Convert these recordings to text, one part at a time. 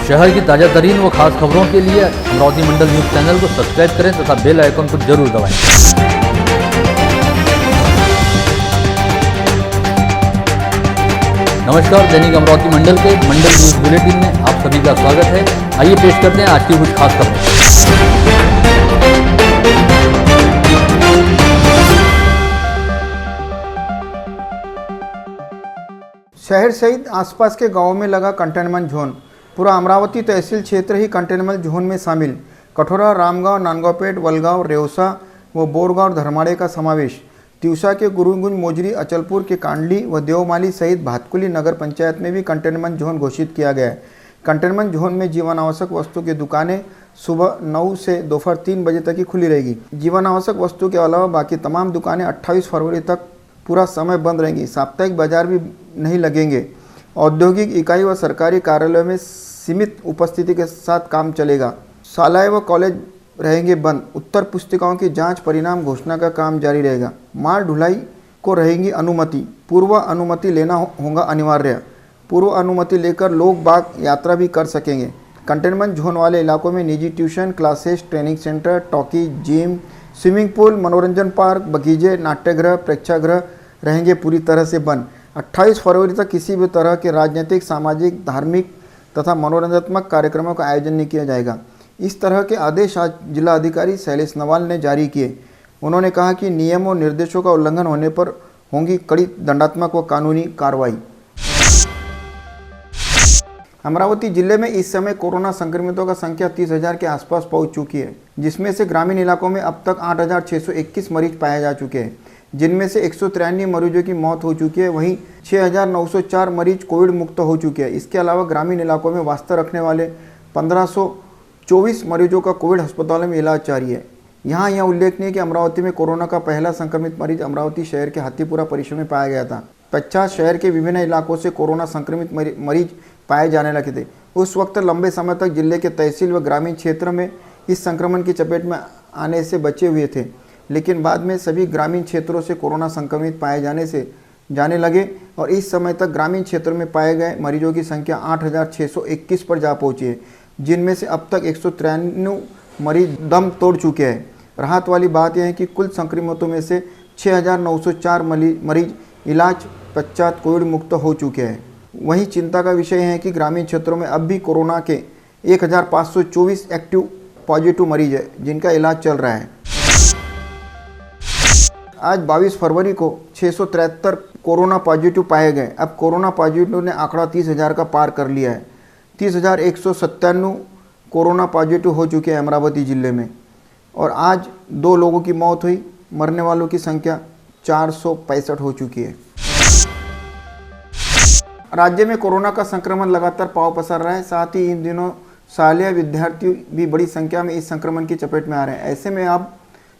शहर की ताजा तरीन व खास खबरों के लिए अमरावती मंडल न्यूज चैनल को सब्सक्राइब करें तथा बेल आइकन को जरूर दबाएं। नमस्कार, दैनिक अमरावती मंडल के मंडल न्यूज बुलेटिन में आप सभी का स्वागत है। आइए पेश करते हैं आज की कुछ खास खबरें। शहर सहित आसपास के गांवों में लगा कंटेनमेंट जोन। पूरा अमरावती तहसील क्षेत्र ही कंटेनमेंट जोन में शामिल। कठोरा, रामगांव, नांदगांवपेट, वलगांव, रेवसा व बोरगांव, धर्माड़े का समावेश। तिवसा के गुरुगुंज, मोजरी, अचलपुर के कांडली व देवमाली सहित भातकुली नगर पंचायत में भी कंटेनमेंट जोन घोषित किया गया है। कंटेनमेंट जोन में जीवन आवश्यक वस्तु की दुकानें सुबह 9 से दोपहर 3 बजे तक ही खुली रहेगी। जीवन आवश्यक वस्तु के अलावा बाकी तमाम दुकानें 28 फरवरी तक पूरा समय बंद रहेंगी। साप्ताहिक बाजार भी नहीं लगेंगे। औद्योगिक इकाई व सरकारी कार्यालयों में सीमित उपस्थिति के साथ काम चलेगा। शालाएं व कॉलेज रहेंगे बंद। उत्तर पुस्तिकाओं की जांच परिणाम घोषणा का काम जारी रहेगा। माल ढुलाई को रहेगी अनुमति। पूर्व अनुमति लेना होगा अनिवार्य। पूर्व अनुमति लेकर लोग बाग यात्रा भी कर सकेंगे। कंटेनमेंट जोन वाले इलाकों में निजी tuition classes, training centre, talkie, gym, swimming pool, मनोरंजन पार्क, बगीचे, नाट्यगृह, प्रेक्षागृह रहेंगे पूरी तरह से बंद। 28 फरवरी तक किसी भी तरह के राजनीतिक, सामाजिक, धार्मिक तथा मनोरंजनात्मक कार्यक्रमों का आयोजन नहीं किया जाएगा। इस तरह के आदेश आज जिला अधिकारी शैलेश नवाल ने जारी किए। उन्होंने कहा कि नियम और निर्देशों का उल्लंघन होने पर होंगी कड़ी दंडात्मक व कानूनी कार्रवाई। अमरावती जिले में इस समय कोरोना संक्रमितों का संख्या 30,000 के आसपास पहुंच चुकी है, जिसमें से ग्रामीण इलाकों में अब तक 8,621 मरीज पाए जा चुके हैं, जिनमें से 193 मरीजों की मौत हो चुकी है। वहीं 6,904 मरीज कोविड मुक्त हो चुके हैं। इसके अलावा ग्रामीण इलाकों में वास्ता रखने वाले 1,524 मरीजों का कोविड अस्पतालों में इलाज जारी है। यहाँ यह उल्लेखनीय है कि अमरावती में कोरोना का पहला संक्रमित मरीज अमरावती शहर के हाथीपुरा परिसर में पाया गया था। 50 शहर के विभिन्न इलाकों से कोरोना संक्रमित मरीज पाए जाने लगे थे। उस वक्त लंबे समय तक जिले के तहसील व ग्रामीण क्षेत्र में इस संक्रमण की चपेट में आने से बचे हुए थे, लेकिन बाद में सभी ग्रामीण क्षेत्रों से कोरोना संक्रमित पाए जाने लगे और इस समय तक ग्रामीण क्षेत्रों में पाए गए मरीजों की संख्या 8,621 पर जा पहुंची है, जिनमें से अब तक 193 मरीज दम तोड़ चुके हैं। राहत वाली बात यह है कि कुल संक्रमितों में से 6,904 मरीज इलाज पश्चात कोविड मुक्त हो चुके हैं। वहीं चिंता का विषय है कि ग्रामीण क्षेत्रों में अब भी कोरोना के 1,524 एक्टिव पॉजिटिव मरीज है, जिनका इलाज चल रहा है। आज 22 फरवरी को 673 कोरोना पॉजिटिव पाए गए। अब कोरोना पॉजिटिव ने आंकड़ा 30,000 का पार कर लिया है। 30,197 कोरोना पॉजिटिव हो चुके हैं अमरावती जिले में और आज 2 लोगों की मौत हुई। मरने वालों की संख्या 465 हो चुकी है। राज्य में कोरोना का संक्रमण लगातार पांव पसार रहा है। साथ ही इन दिनों शालेय विद्यार्थी भी बड़ी संख्या में इस संक्रमण की चपेट में आ रहे हैं। ऐसे में अब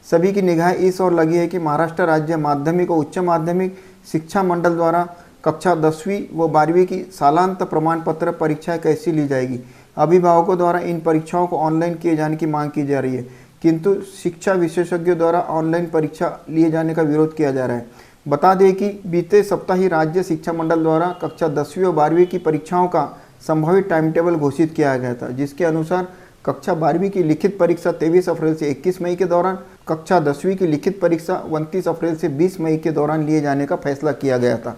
सभी की निगाहें इस ओर लगी है कि महाराष्ट्र राज्य माध्यमिक और उच्च माध्यमिक शिक्षा मंडल द्वारा कक्षा 10वीं व 12वीं की सालांत प्रमाण पत्र परीक्षाएं कैसी ली जाएगी। अभिभावकों द्वारा इन परीक्षाओं को ऑनलाइन किए जाने की मांग की जा रही है, किंतु शिक्षा विशेषज्ञों द्वारा ऑनलाइन परीक्षा लिए जाने का विरोध किया जा रहा है। बता दें कि बीते सप्ताह ही राज्य शिक्षा मंडल द्वारा कक्षा 10वीं और 12वीं की परीक्षाओं का संभावित टाइम टेबल घोषित किया गया था, जिसके अनुसार कक्षा 12वीं की लिखित परीक्षा 23 अप्रैल से 21 मई के दौरान, कक्षा 10वीं की लिखित परीक्षा 29 अप्रैल से 20 मई के दौरान लिए जाने का फैसला किया गया था।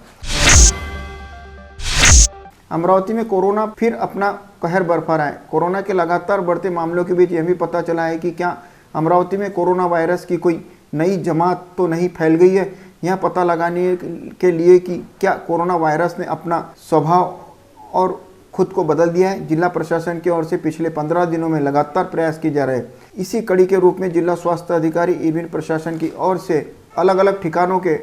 अमरावती में कोरोना फिर अपना कहर बरपा रहा है। कोरोना के लगातार बढ़ते मामलों के बीच यह भी पता चला है कि क्या अमरावती में कोरोना वायरस की कोई नई जमात तो नहीं फैल गई है। यह पता लगाने के लिए कि क्या कोरोना वायरस ने अपना स्वभाव और खुद को बदल दिया है, जिला प्रशासन की ओर से पिछले 15 दिनों में लगातार प्रयास किए जा रहे हैं। इसी कड़ी के रूप में जिला स्वास्थ्य अधिकारी एवं प्रशासन की ओर से अलग अलग ठिकानों के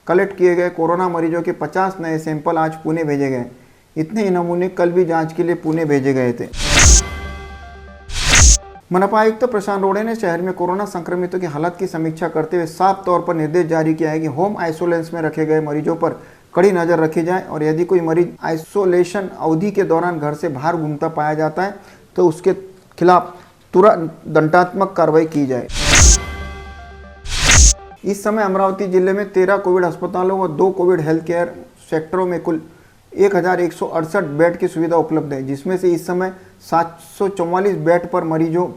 कलेक्ट किए गए कोरोना मरीजों के 50 नए सैंपल आज पुणे भेजे गए। इतने ही नमूने कल भी जांच के लिए पुणे भेजे गए थे। मनपा आयुक्त प्रशांत रोड़े ने शहर में कोरोना संक्रमितों की हालत की समीक्षा करते हुए साफ तौर पर निर्देश जारी किया है कि होम आइसोलेशन में रखे गए मरीजों पर कड़ी नज़र रखी जाए और यदि कोई मरीज आइसोलेशन अवधि के दौरान घर से बाहर घूमता पाया जाता है तो उसके खिलाफ तुरंत दंडात्मक कार्रवाई की जाए। इस समय अमरावती जिले में 13 कोविड अस्पतालों व 2 कोविड हेल्थ केयर सेक्टरों में कुल 1168 बेड की सुविधा उपलब्ध है, जिसमें से इस समय 744 बेड पर मरीजों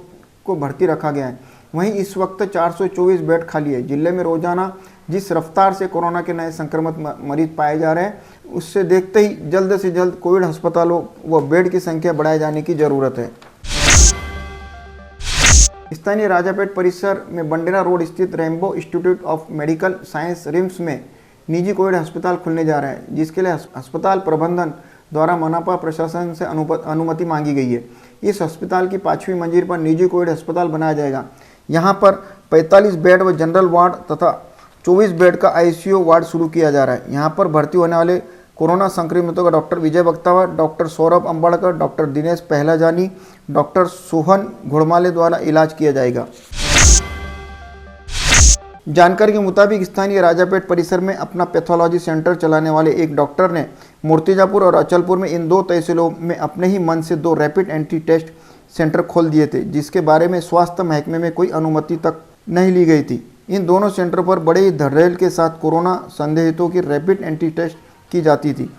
को भर्ती रखा गया है। वहीं इस वक्त 424 बेड खाली है। जिले में रोजाना जिस रफ्तार से कोरोना के नए संक्रमित मरीज पाए जा रहे हैं, उससे देखते ही जल्द से जल्द कोविड अस्पतालों व बेड की संख्या बढ़ाए जाने की जरूरत है। स्थानीय राजापेट परिसर में बंडेरा रोड स्थित rainbow institute of medical science RIMS में निजी कोविड अस्पताल खुलने जा रहा है, जिसके लिए अस्पताल प्रबंधन द्वारा मनपा प्रशासन से अनुमति मांगी गई है। इस अस्पताल की 5वीं मंजिल पर निजी कोविड अस्पताल बनाया जाएगा। यहाँ पर 45 बेड व जनरल वार्ड तथा 24 बेड का आईसीयू वार्ड शुरू किया जा रहा है। यहाँ पर भर्ती होने वाले कोरोना संक्रमितों का doctor Vijay Baktawar, doctor Saurabh Ambadkar, doctor Dinesh Pahlajani, doctor Sohan Ghudmale द्वारा इलाज किया जाएगा। जानकारी के मुताबिक स्थानीय राजापेट परिसर में अपना पैथोलॉजी सेंटर चलाने वाले एक डॉक्टर ने मूर्तिजापुर और अचलपुर में इन 2 तहसीलों में अपने ही मन से 2 रैपिड एंटी टेस्ट सेंटर खोल दिए थे, जिसके बारे में स्वास्थ्य महकमे में कोई अनुमति तक नहीं ली गई थी। इन दोनों सेंटरों पर बड़े ही धड़ल्ले के साथ कोरोना संदिग्धों की रैपिड एंटी टेस्ट की जाती थी।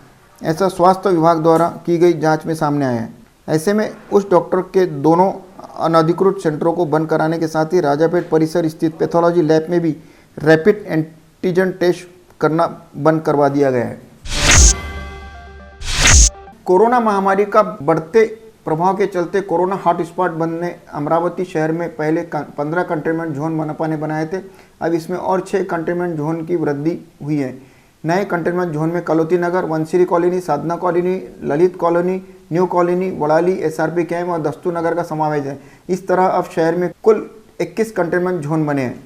ऐसा स्वास्थ्य विभाग द्वारा की गई जांच में सामने आया है। ऐसे में उस डॉक्टर के दोनों अनधिकृत सेंटरों को बंद कराने के साथ ही राजापेट परिसर स्थित पैथोलॉजी लैब में भी रैपिड एंटीजन टेस्ट करना बंद करवा दिया गया है। कोरोना महामारी का बढ़ते प्रभाव के चलते कोरोना हॉटस्पॉट बनने अमरावती शहर में पहले 15 कंटेनमेंट जोन मनपा ने बनाए थे। अब इसमें और 6 कंटेनमेंट जोन की वृद्धि हुई है। नए कंटेनमेंट जोन में Kaloti Nagar, Vanshiri colony, Sadhana colony, Lalit colony, new colony, Wadali, SRP camp और दस्तू नगर का समावेश है। इस तरह अब शहर में कुल 21 कंटेनमेंट जोन बने हैं।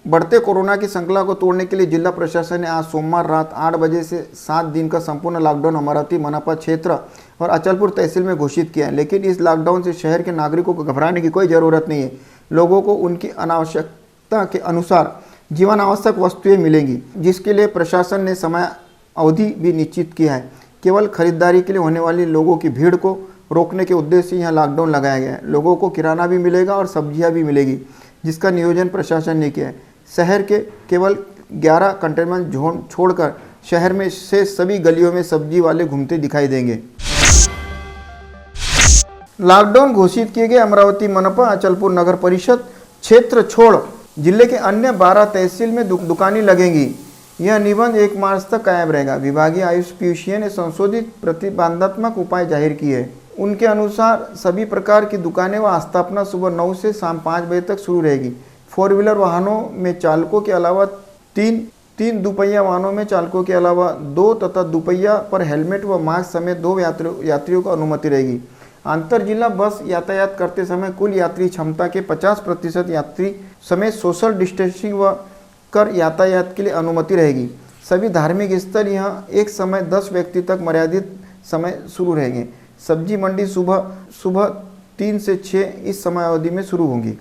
बढ़ते कोरोना की श्रृंखला को तोड़ने के लिए जिला प्रशासन ने आज सोमवार रात 8 बजे से 7 दिन का संपूर्ण लॉकडाउन अमरावती मनपा क्षेत्र और अचलपुर तहसील में घोषित किया है। लेकिन इस लॉकडाउन से शहर के नागरिकों को घबराने की कोई ज़रूरत नहीं है। लोगों को उनकी अनावश्यकता के अनुसार जीवन आवश्यक वस्तुएं मिलेंगी, जिसके लिए प्रशासन ने समय अवधि भी निश्चित किया है। केवल खरीदारी के लिए होने वाली लोगों की भीड़ को रोकने के उद्देश्य से यहाँ लॉकडाउन लगाया गया है। लोगों को किराना भी मिलेगा और सब्जियां भी मिलेगी, जिसका नियोजन प्रशासन ने किया है। शहर के केवल 11 कंटेनमेंट जोन छोड़कर शहर में से सभी गलियों में सब्जी वाले घूमते दिखाई देंगे। लॉकडाउन घोषित किए गए अमरावती मनपा अचलपुर नगर परिषद क्षेत्र छोड़ जिले के अन्य 12 तहसील में दुकानें लगेंगी। यह निबंध 1 मार्च तक कायम रहेगा। विभागीय आयुक्त पीयूष ने संशोधित प्रतिबंधात्मक उपाय जाहिर किए हैं। उनके अनुसार सभी प्रकार की दुकानें व स्थापना सुबह 9 से शाम 5 बजे तक शुरू रहेगी। 4 व्हीलर वाहनों में चालकों के अलावा 3 दुपहिया वाहनों में चालकों के अलावा 2 तथा दुपहिया पर हेलमेट व मास्क समेत 2 यात्रियों को अनुमति रहेगी। अंतर जिला बस यातायात करते समय कुल यात्री क्षमता के 50% यात्री समेत सोशल डिस्टेंसिंग व कर यातायात के लिए अनुमति रहेगी। सभी धार्मिक स्थल यहाँ एक समय 10 व्यक्ति तक मर्यादित समय शुरू रहेंगे। सब्जी मंडी सुबह 3 से 6 इस समय अवधि में शुरू होंगी।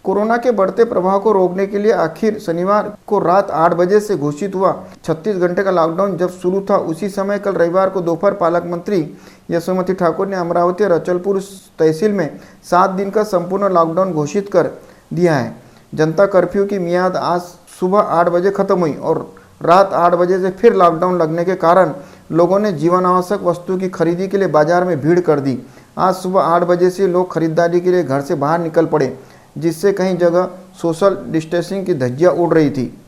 कोरोना के बढ़ते प्रभाव को रोकने के लिए आखिर शनिवार को रात 8 बजे से घोषित हुआ 36 घंटे का लॉकडाउन जब शुरू था, उसी समय कल रविवार को दोपहर पालक मंत्री यशोमती ठाकुर ने अमरावती और अचलपुर तहसील में 7 दिन का संपूर्ण लॉकडाउन घोषित कर दिया है। जनता कर्फ्यू की मियाद आज सुबह 8 बजे खत्म हुई और रात 8 बजे से फिर लॉकडाउन लगने के कारण लोगों ने जीवन आवश्यक वस्तुओं की खरीदी के लिए बाजार में भीड़ कर दी। आज सुबह 8 बजे से लोग खरीदारी के लिए घर से बाहर निकल पड़े, जिससे कई जगह सोशल डिस्टेंसिंग की धज्जियां उड़ रही थी।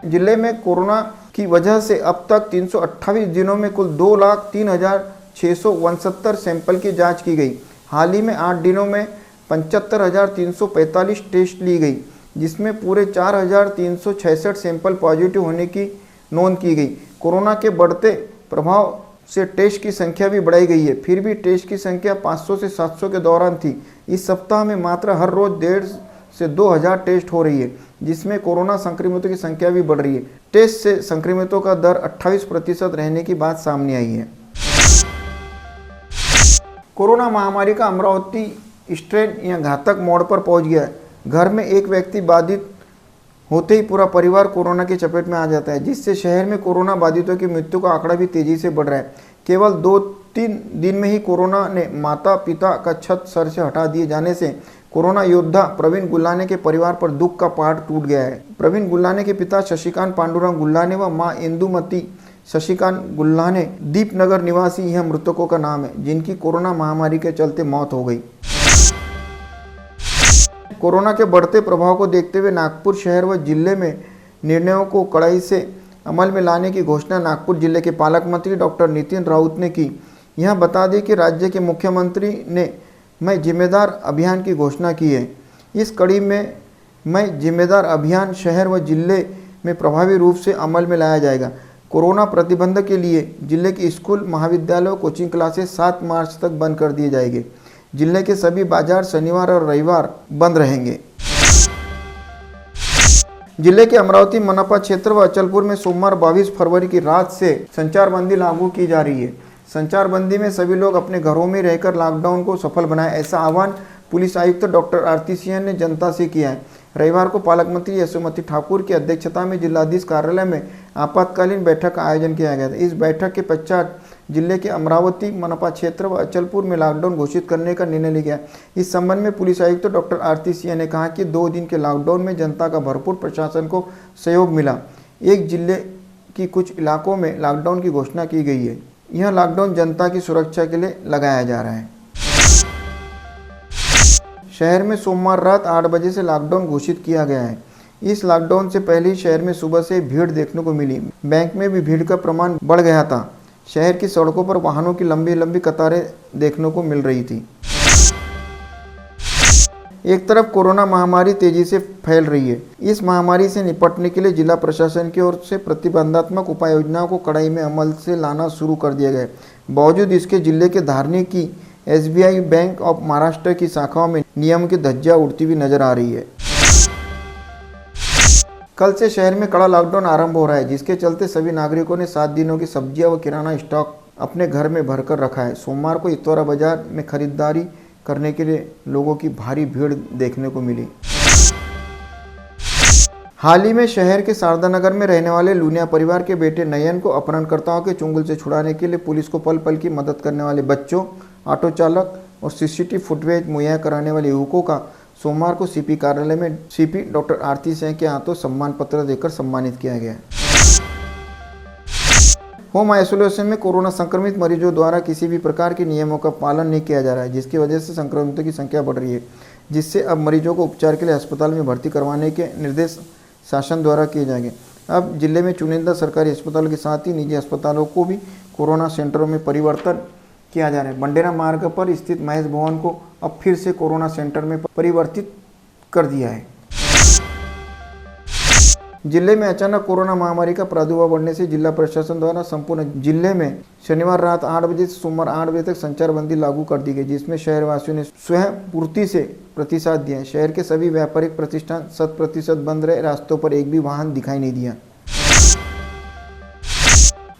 जिले में कोरोना की वजह से अब तक 328 दिनों में कुल 2,03,669 सैंपल की जांच की गई। हाल ही में 8 दिनों में 75,345 टेस्ट ली गई, जिसमें पूरे 4,366 सैंपल पॉजिटिव होने की नोंद की गई। कोरोना के बढ़ते प्रभाव से टेस्ट की संख्या भी बढ़ाई गई है। फिर भी टेस्ट की संख्या 500 से 700 के दौरान थी। इस सप्ताह में मात्र हर रोज 1,500 से 2,000 टेस्ट हो रही है, जिसमें कोरोना संक्रमितों की संख्या भी बढ़ रही है। टेस्ट से संक्रमितों का दर 28% रहने की बात सामने आई है। कोरोना महामारी का अमरावती स्ट्रेन यह घातक मोड़ पर पहुंच गया है। घर में एक व्यक्ति बाधित होते ही पूरा परिवार कोरोना की चपेट में आ जाता है, जिससे शहर में कोरोना बाधितों की मृत्यु का आंकड़ा भी तेजी से बढ़ रहा है। केवल 2-3 दिन में ही कोरोना ने माता पिता का छत सर से हटा दिए जाने से कोरोना योद्धा प्रवीण गुल्लाने के परिवार पर दुख का पहाड़ टूट गया है। प्रवीण गुल्लाने के पिता शशिकांत पांडुरंग गुल्लाने व मां इंदुमती शशिकांत गुल्लाने दीपनगर निवासी यह मृतकों का नाम है, जिनकी कोरोना महामारी के चलते मौत हो गई। कोरोना के बढ़ते प्रभाव को देखते हुए नागपुर शहर व जिले में निर्णयों को कड़ाई से अमल में लाने की घोषणा नागपुर जिले के पालक मंत्री डॉक्टर नितिन राउत ने की। यह बता दें कि राज्य के मुख्यमंत्री ने मैं जिम्मेदार अभियान की घोषणा की है। इस कड़ी में मैं जिम्मेदार अभियान शहर व जिले में प्रभावी रूप से अमल में लाया जाएगा। कोरोना प्रतिबंध के लिए जिले के स्कूल, महाविद्यालय, कोचिंग क्लासेस 7 मार्च तक बंद कर दिए जाएंगे। जिले के सभी बाजार शनिवार और रविवार बंद रहेंगे। जिले के अमरावती मनपा क्षेत्र व अचलपुर में सोमवार 22 फरवरी की रात से संचारबंदी लागू की जा रही है। संचारबंदी में सभी लोग अपने घरों में रहकर लॉकडाउन को सफल बनाएं, ऐसा आह्वान पुलिस आयुक्त डॉक्टर आरती सिंह ने जनता से किया है। रविवार को पालक मंत्री यशोमती ठाकुर की अध्यक्षता में जिलाधीश कार्यालय में आपातकालीन बैठक का आयोजन किया गया था। इस बैठक के पश्चात जिले के अमरावती मनपा क्षेत्र व अचलपुर में लॉकडाउन घोषित करने का निर्णय लिया गया। इस संबंध में पुलिस आयुक्त डॉक्टर आरती सिंह ने कहा कि 2 दिन के लॉकडाउन में जनता का भरपूर प्रशासन को सहयोग मिला। एक जिले की कुछ इलाकों में लॉकडाउन की घोषणा की गई है। यह लॉकडाउन जनता की सुरक्षा के लिए लगाया जा रहा है। शहर में सोमवार रात 8 बजे से लॉकडाउन घोषित किया गया है। इस लॉकडाउन से पहले ही शहर में सुबह से भीड़ देखने को मिली। बैंक में भी भीड़ का प्रमाण बढ़ गया था। शहर की सड़कों पर वाहनों की लंबी लंबी कतारें देखने को मिल रही थी। एक तरफ कोरोना महामारी तेजी से फैल रही है। इस महामारी से निपटने के लिए जिला प्रशासन की ओर से प्रतिबंधात्मक उपाय योजनाओं को कड़ाई में अमल से लाना शुरू कर दिया गया है। बावजूद इसके जिले के धारनी की SBI बैंक ऑफ महाराष्ट्र की शाखाओं में नियम की धज्जियां उड़ती हुई नजर आ रही है। कल से शहर में कड़ा लॉकडाउन आरंभ हो रहा है, जिसके चलते सभी नागरिकों ने 7 दिनों की सब्जियां व किराना स्टॉक अपने घर में भरकर रखा है। सोमवार को इतौरा बाजार में खरीदारी करने के लिए लोगों की भारी भीड़ देखने को मिली। हाल ही में शहर के शारदा नगर में रहने वाले लूनिया परिवार के बेटे नयन को अपहरणकर्ताओं के चुंगल से छुड़ाने के लिए पुलिस को पल पल की मदद करने वाले बच्चों, ऑटो चालक और CCTV फुटेज मुहैया कराने वाले युवकों का सोमवार को CP कार्यालय में CP डॉक्टर आरती सिंह के हाथों सम्मान पत्र देकर सम्मानित किया गया। होम आइसोलेशन में कोरोना संक्रमित मरीजों द्वारा किसी भी प्रकार के नियमों का पालन नहीं किया जा रहा है, जिसकी वजह से संक्रमितों की संख्या बढ़ रही है, जिससे अब मरीजों को उपचार के लिए अस्पताल में भर्ती करवाने के निर्देश शासन द्वारा किए जाएंगे। अब जिले में चुनिंदा सरकारी अस्पतालों के साथ ही निजी अस्पतालों को भी कोरोना सेंटरों में परिवर्तन किया जा रहा है। बंडेरा मार्ग पर स्थित महेश भवन को अब फिर से कोरोना सेंटर में परिवर्तित कर दिया है। जिले में अचानक कोरोना महामारी का प्रादुर्भाव बढ़ने से जिला प्रशासन द्वारा संपूर्ण जिले में शनिवार रात 8 बजे से सोमवार 8 बजे तक संचारबंदी लागू कर दी गई, जिसमें शहरवासियों ने स्वयं पूर्ति से प्रतिसाद दिया। शहर के सभी व्यापारिक प्रतिष्ठान 100% बंद रहे। रास्तों पर एक भी वाहन दिखाई नहीं दिया।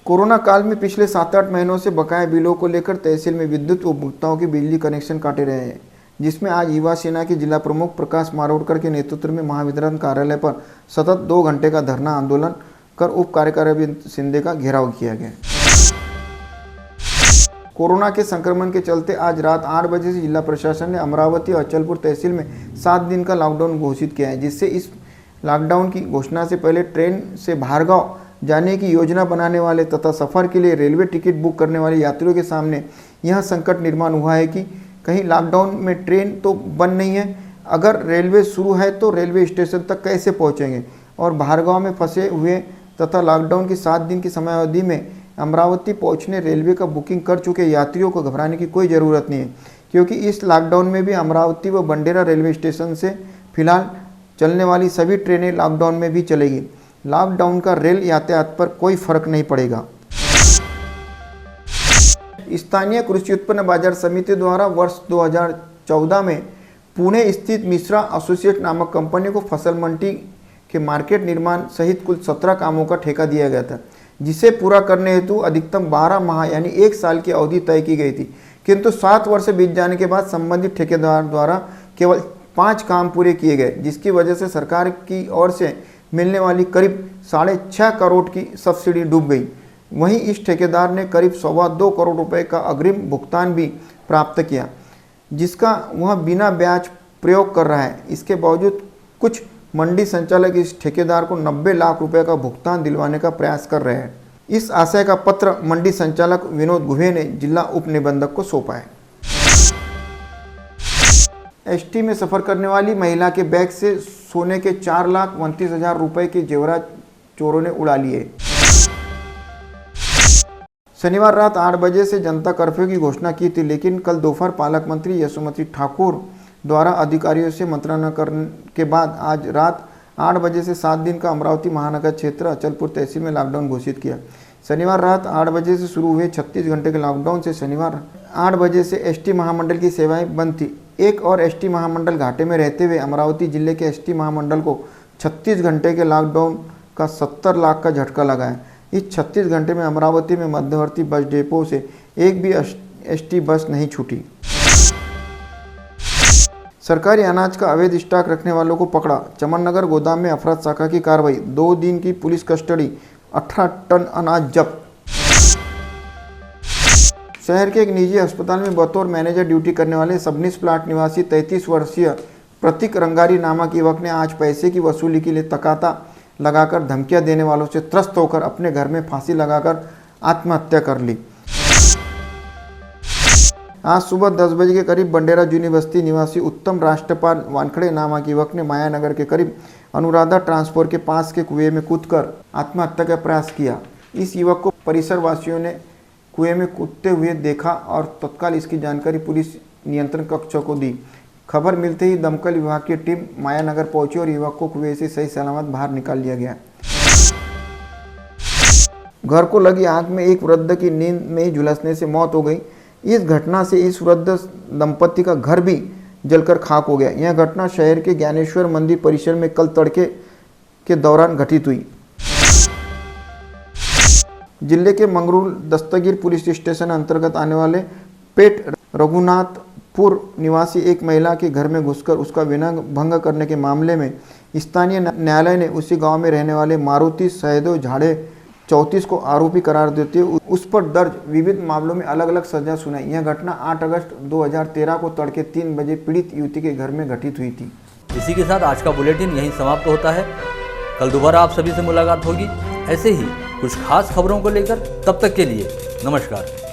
कोरोना काल में पिछले 7-8 महीनों से बकाया बिलों को लेकर तहसील में विद्युत उपभोक्ताओं के बिजली कनेक्शन काटे रहे हैं, जिसमें आज युवा सेना के जिला प्रमुख प्रकाश मारोडकर के नेतृत्व में महावितरण कार्यालय पर सतत 2 घंटे का धरना आंदोलन कर उप कार्यकारी शिंदे का घेराव किया गया। कोरोना के संक्रमण के चलते आज रात 8 बजे से जिला प्रशासन ने अमरावती और अचलपुर तहसील में 7 दिन का लॉकडाउन घोषित किया है, जिससे इस लॉकडाउन की घोषणा से पहले ट्रेन से बाहरगांव जाने की योजना बनाने वाले तथा सफ़र के लिए रेलवे टिकट बुक करने वाले यात्रियों के सामने यह संकट निर्माण हुआ है कि कहीं लॉकडाउन में ट्रेन तो बंद नहीं है, अगर रेलवे शुरू है तो रेलवे स्टेशन तक कैसे पहुंचेंगे। और बाहरगांव में फंसे हुए तथा लॉकडाउन की 7 दिन की समयावधि में अमरावती पहुंचने रेलवे का बुकिंग कर चुके यात्रियों को घबराने की कोई ज़रूरत नहीं है, क्योंकि इस लॉकडाउन में भी अमरावती व बंडेरा रेलवे स्टेशन से फिलहाल चलने वाली सभी ट्रेनें लॉकडाउन में भी चलेगी। लॉकडाउन का रेल यातायात पर कोई फर्क नहीं पड़ेगा। स्थानीय कृषि उत्पन्न बाजार समिति द्वारा वर्ष 2014 में पुणे स्थित मिश्रा एसोसिएट नामक कंपनी को फसल मंडी के मार्केट निर्माण सहित कुल 17 कामों का ठेका दिया गया था, जिसे पूरा करने हेतु अधिकतम 12 माह यानी 1 साल की अवधि तय की गई थी। किंतु 7 वर्ष बीत जाने के बाद संबंधित ठेकेदार द्वारा केवल 5 काम पूरे किए गए, जिसकी वजह से सरकार की ओर से मिलने वाली करीब 6.5 करोड़ की सब्सिडी डूब गई। वहीं इस ठेकेदार ने करीब 2.25 करोड़ रुपए का अग्रिम भुगतान भी प्राप्त किया, जिसका वह बिना ब्याज प्रयोग कर रहा है। इसके बावजूद कुछ मंडी संचालक इस ठेकेदार को 90 लाख रुपए का भुगतान दिलवाने का प्रयास कर रहे हैं। इस आशय का पत्र मंडी संचालक विनोद गुहे ने जिला उप निबंधक को सौंपा है। एसटी में सफर करने वाली महिला के बैग से सोने के 4,29,000 रुपए के जेवरात चोरों ने उड़ा लिए। शनिवार रात 8 बजे से जनता कर्फ्यू की घोषणा की थी, लेकिन कल दोपहर पालक मंत्री यशोमती ठाकुर द्वारा अधिकारियों से मंत्रणा करने के बाद आज रात 8 बजे से 7 दिन का अमरावती महानगर क्षेत्र अचलपुर तहसील में लॉकडाउन घोषित किया। शनिवार रात 8 बजे से शुरू हुए 36 घंटे के लॉकडाउन से शनिवार 8 बजे से एसटी महामंडल की सेवाएं बंद थी। एक और एसटी महामंडल घाटे में रहते हुए अमरावती जिले के एसटी महामंडल को 36 घंटे के लॉकडाउन का 70 लाख का झटका लगा है। इस 36 घंटे में अमरावती में मध्यवर्ती बस डिपो से एक भी एसटी बस नहीं छूटी। सरकारी अनाज का अवैध स्टॉक रखने वालों को पकड़ा। चमननगर गोदाम में अफरा शाखा की कार्रवाई, 2 दिन की पुलिस कस्टडी, 18 टन अनाज जब्त। शहर के एक निजी अस्पताल में बतौर मैनेजर ड्यूटी करने वाले सबनिस प्लाट निवासी 33 वर्षीय प्रतीक रंगारी नामक युवक ने आज पैसे की वसूली के लिए तकाता लगाकर धमकियां देने वालों से त्रस्त होकर अपने घर में फांसी लगाकर आत्महत्या कर ली। आज सुबह 10 बजे के करीब बंडेरा जूनी बस्ती निवासी उत्तम राष्ट्रपाल वानखड़े नामक युवक ने मायानगर के करीब अनुराधा ट्रांसपोर्ट के पास के कुएं में कूदकर आत्महत्या का प्रयास किया। इस युवक को परिसर वासियों ने कुएं में कूदते हुए देखा और तत्काल इसकी जानकारी पुलिस नियंत्रण कक्ष को दी। खबर मिलते ही दमकल विभाग की टीम मायानगर पहुंची और युवक को कुएं से सही सलामत बाहर निकाल लिया गया। घर को लगी आग में एक वृद्ध की नींद में ही झुलसने से मौत हो गई। इस घटना से इस वृद्ध दंपति का घर भी जलकर खाक हो गया। यह घटना शहर के ज्ञानेश्वर मंदिर परिसर में कल तड़के के दौरान घटित हुई। जिले के मंगरूल दस्तगीर पुलिस स्टेशन अंतर्गत आने वाले पेट रघुनाथपुर निवासी एक महिला के घर में घुसकर उसका विनय भंग करने के मामले में स्थानीय न्यायालय ने उसी गांव में रहने वाले मारुति सहदेव झाड़े 34 को आरोपी करार देते हुए उस पर दर्ज विविध मामलों में अलग अलग सजा सुनाई। यह घटना 8 अगस्त 2013 को तड़के 3 बजे पीड़ित युवती के घर में घटित हुई थी। इसी के साथ आज का बुलेटिन यहीं समाप्त होता है। कल दोबारा आप सभी से मुलाकात होगी ऐसे ही कुछ खास खबरों को लेकर। तब तक के लिए नमस्कार।